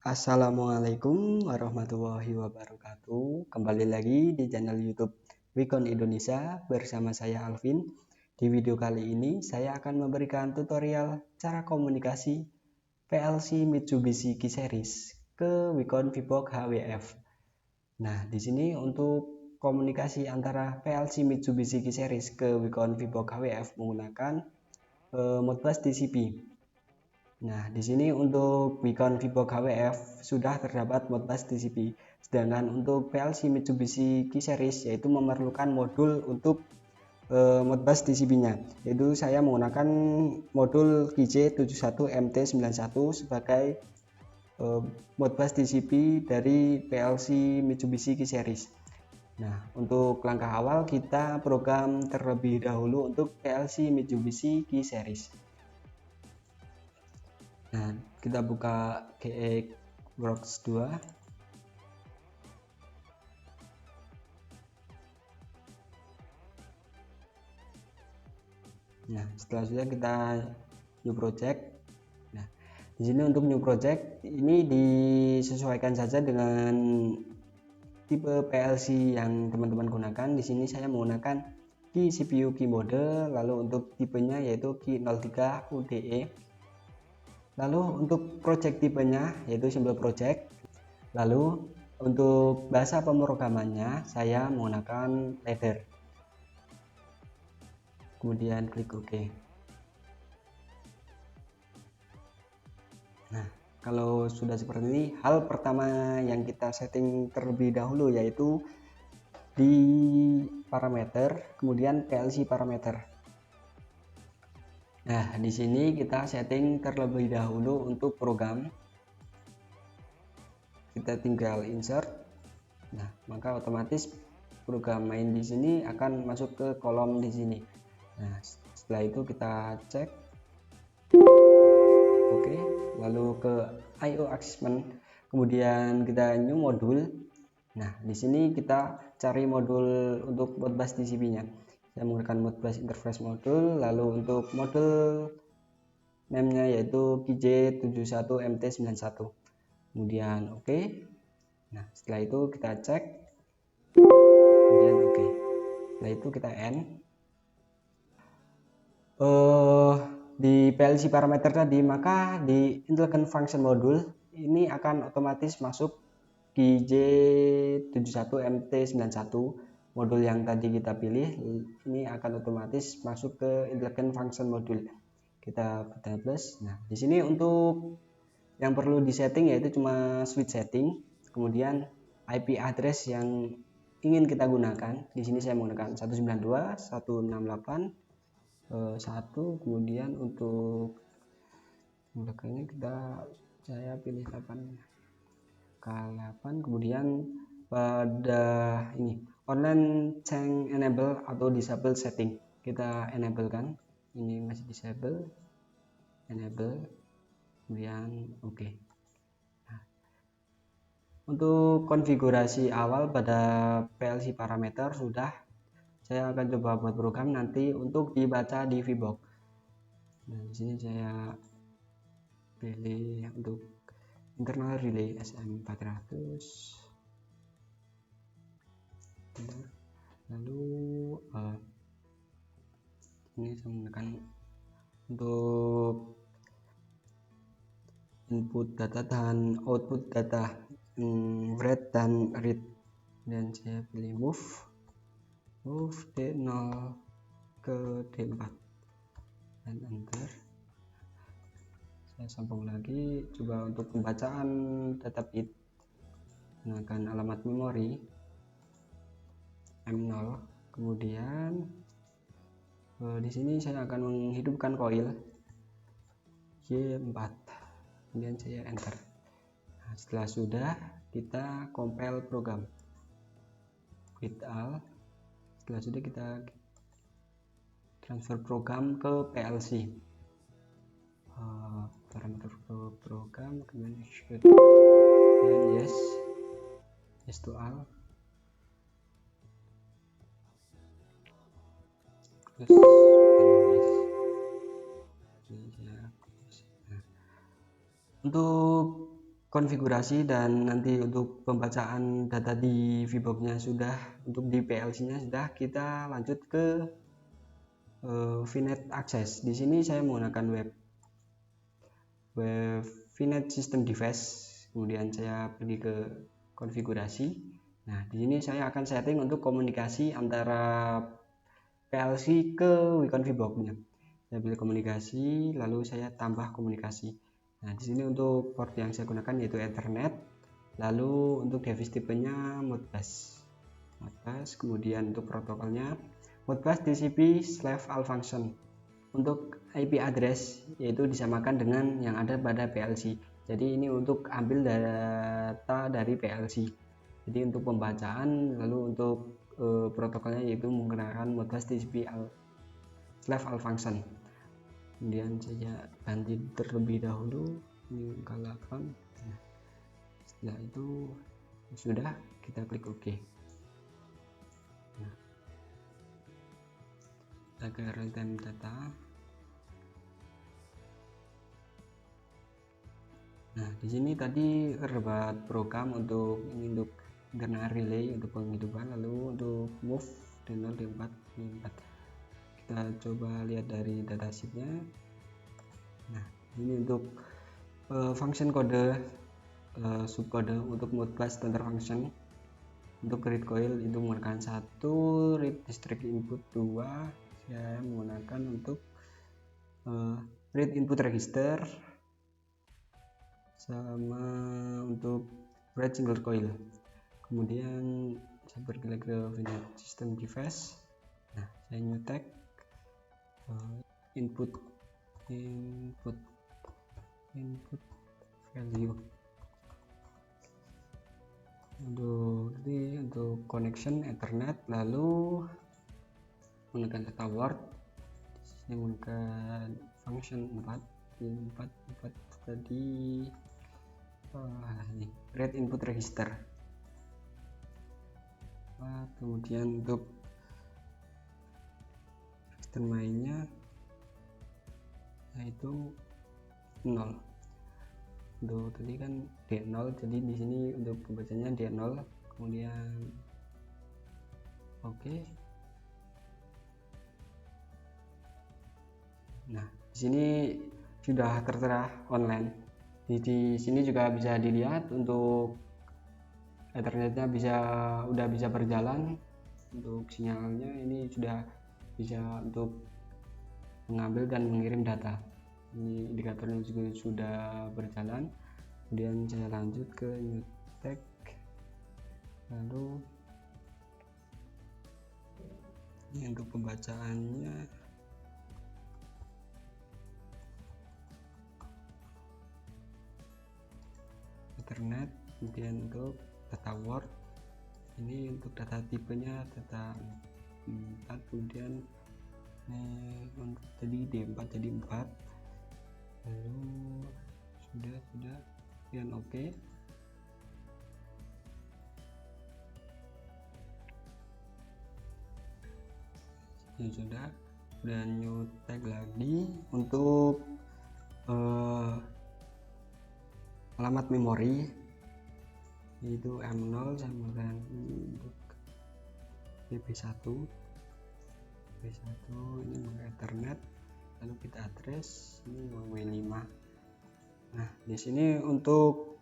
Assalamualaikum warahmatullahi wabarakatuh. Kembali lagi di channel YouTube Wikon Indonesia bersama saya Alvin. Di video kali ini saya akan memberikan tutorial cara komunikasi PLC Mitsubishi K-Series ke Wikon VBox HWF. Nah, di sini untuk komunikasi antara PLC Mitsubishi K-Series ke Wikon VBox HWF menggunakan Modbus TCP. Nah, di sini untuk Wikon VBox HWF sudah terdapat Modbus TCP. Sedangkan untuk PLC Mitsubishi K-Series yaitu memerlukan modul untuk Modbus TCP-nya. Yaitu saya menggunakan modul KJ71MT91 sebagai Modbus TCP dari PLC Mitsubishi K-Series. Nah, untuk langkah awal kita program terlebih dahulu untuk PLC Mitsubishi K-Series. Nah, kita buka GE Works 2. Nah, setelah sudah kita new project. Nah, di sini untuk new project ini disesuaikan saja dengan tipe PLC yang teman-teman gunakan. Di sini saya menggunakan key CPU key mode, lalu untuk tipenya yaitu key 03 UDE. Lalu untuk project tipenya yaitu simple project. Lalu untuk bahasa pemrogramannya saya menggunakan ladder. Kemudian klik OK. Nah, kalau sudah seperti ini, hal pertama yang kita setting terlebih dahulu yaitu di parameter, kemudian PLC parameter. Nah, di sini kita setting terlebih dahulu untuk program. Kita tinggal insert. Nah, maka otomatis program main di sini akan masuk ke kolom di sini. Nah, setelah itu kita cek. Oke, lalu ke IO accessment, kemudian kita new modul. Nah, di sini kita cari modul untuk Modbus TCP-nya. Saya menggunakan Modbus interface modul, lalu untuk modul name-nya yaitu KJ71MT91. Kemudian oke. Nah, setelah itu kita cek. Kemudian oke. Setelah itu kita end. Di PLC parameter tadi, maka di intelligent function module ini akan otomatis masuk KJ71MT91 modul yang tadi kita pilih. Ini akan otomatis masuk ke intelligent function module. Kita plus. Nah, di sini untuk yang perlu disetting yaitu cuma switch setting, kemudian IP address yang ingin kita gunakan. Di sini saya menggunakan 192.168 1, kemudian untuk belakangnya saya pilih 8K8, kemudian pada ini online change enable atau disable setting kita enable kan, ini masih disable, enable, kemudian oke. Nah, untuk konfigurasi awal pada PLC parameter sudah. Saya akan coba buat program nanti untuk dibaca di VBox. Nah, di sini saya pilih untuk internal relay SM400. Lalu ini saya menggunakan untuk input data dan output data, write dan read, dan saya pilih move D0 ke D4 dan enter. Saya sambung lagi, coba untuk pembacaan data bit gunakan alamat memori M0. Kemudian di sini saya akan menghidupkan koil Y4, kemudian saya enter. Nah, setelah sudah kita compile program quit all. Setelah sudah kita transfer program ke PLC, parameter program, kemudian execute, dan yes to all. terus Inggris ini saya hapus. Nah, untuk konfigurasi dan nanti untuk pembacaan data di VBox-nya sudah, untuk di PLC-nya sudah, kita lanjut ke VNet Access. Di sini saya menggunakan web VNet System Device, kemudian saya pergi ke konfigurasi. Nah, di sini saya akan setting untuk komunikasi antara PLC ke Wacom VBox-nya. Saya pilih komunikasi, lalu saya tambah komunikasi. Nah, di sini untuk port yang saya gunakan yaitu Ethernet, lalu untuk device tipenya Modbus, kemudian untuk protokolnya Modbus TCP/all function. Untuk IP address yaitu disamakan dengan yang ada pada PLC. Jadi ini untuk ambil data dari PLC. Jadi untuk pembacaan, lalu untuk protokolnya yaitu menggunakan Modbus TCP/all function. Kemudian saya ganti terlebih dahulu ini kalau account. Nah, setelah itu sudah, kita klik OK. Nah, kita ke real time data. Nah, di sini tadi terdapat program untuk internal relay untuk penghidupan, lalu untuk move D0 D4 D4. Kita coba lihat dari datasheetnya. Nah, ini untuk function kode subkode untuk Modbus standard function. Untuk read coil itu menggunakan 1, read district input 2, saya menggunakan untuk read input register, sama untuk write single coil. Kemudian saya pergi ke VNet System Device. Nah, saya new tag input value. Untuk connection Ethernet, lalu menggunakan data word. Di sini menggunakan function 4 tadi ini read input register. Kemudian untuk register mainnya yaitu 0. Untuk tadi kan D0, jadi di sini untuk pembacanya D0, kemudian oke. Nah, di sini sudah tertera online. Di sini juga bisa dilihat untuk Ethernetnya udah bisa berjalan. Untuk sinyalnya ini sudah bisa untuk mengambil dan mengirim data. Ini indikatornya juga sudah berjalan. Kemudian saya lanjut ke new tag, lalu ini untuk pembacaannya Ethernet. Kemudian untuk data word, ini untuk data tipenya data 4, kemudian untuk tadi D4 jadi 4, lalu sudah kemudian oke. Ini sudah, dan new tag lagi untuk alamat memori itu M0, saya menggunakan untuk BP1 ini menggunakan Ethernet, lalu kita address ini W5. Nah, di sini untuk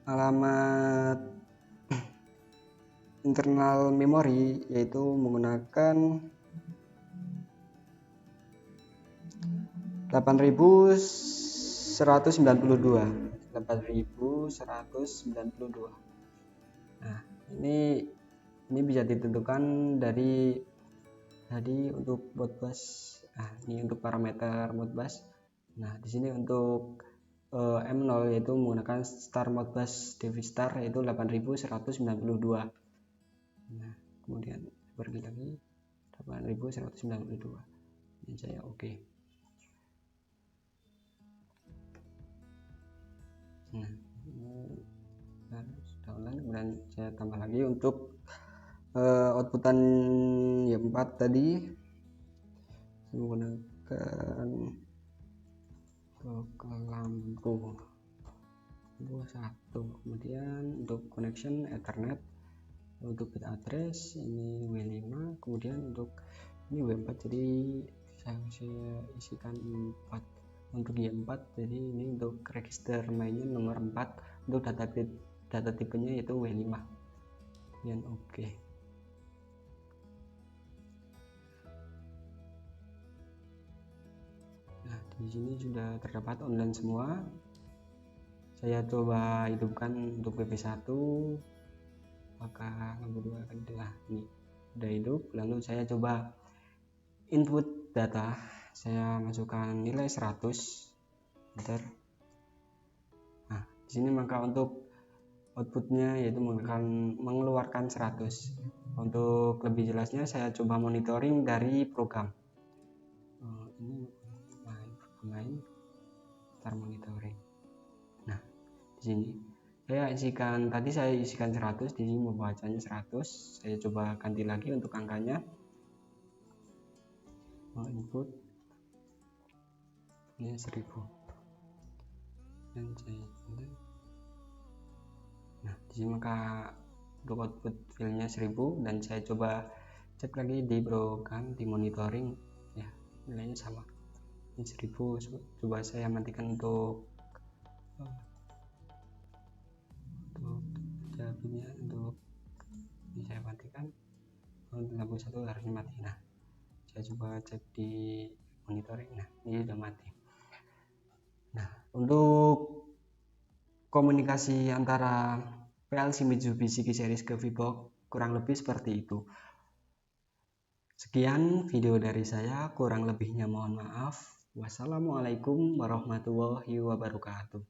alamat internal memori yaitu menggunakan 8192. Nah, ini bisa ditentukan dari tadi untuk Modbus. Ini untuk parameter Modbus. Nah, di sini untuk M0 yaitu menggunakan star Modbus device star yaitu 8192. Nah, kemudian pergi lagi 8192. Ini saya oke. Nah, sudah online. Kemudian saya tambah lagi untuk outputan Y4 tadi. menggunakan untuk lampu satu. Kemudian untuk connection Ethernet, untuk bit address ini W5, kemudian untuk ini W4, jadi saya isikan 4. Untuk Y4, jadi ini untuk register mainnya nomor 4, untuk data tipenya yaitu W5. Dan oke. Nah, di sini sudah terdapat online semua. Saya coba hidupkan untuk PP1, maka lampu 2 adalah ini sudah hidup. Lalu saya coba input data, saya masukkan nilai 100, enter. Nah, di sini maka untuk outputnya yaitu mengeluarkan 100. Untuk lebih jelasnya saya coba monitoring dari program. Ini main start monitoring. Nah, di sini saya isikan 100, di sini membacanya 100. Saya coba ganti lagi untuk angkanya. Input ini 1000 dan saya nah di sini maka untuk output filenya 1000, dan saya coba cek lagi di program di monitoring, ya nilainya sama, ini 1000. Coba saya matikan untuk jadinya, untuk ini saya matikan, lampu satu harusnya mati. Nah, saya coba cek di monitoring, nah ini sudah mati. Nah, untuk komunikasi antara PLC Mitsubishi Q-Series ke VBox kurang lebih seperti itu. Sekian video dari saya, kurang lebihnya mohon maaf. Wassalamualaikum warahmatullahi wabarakatuh.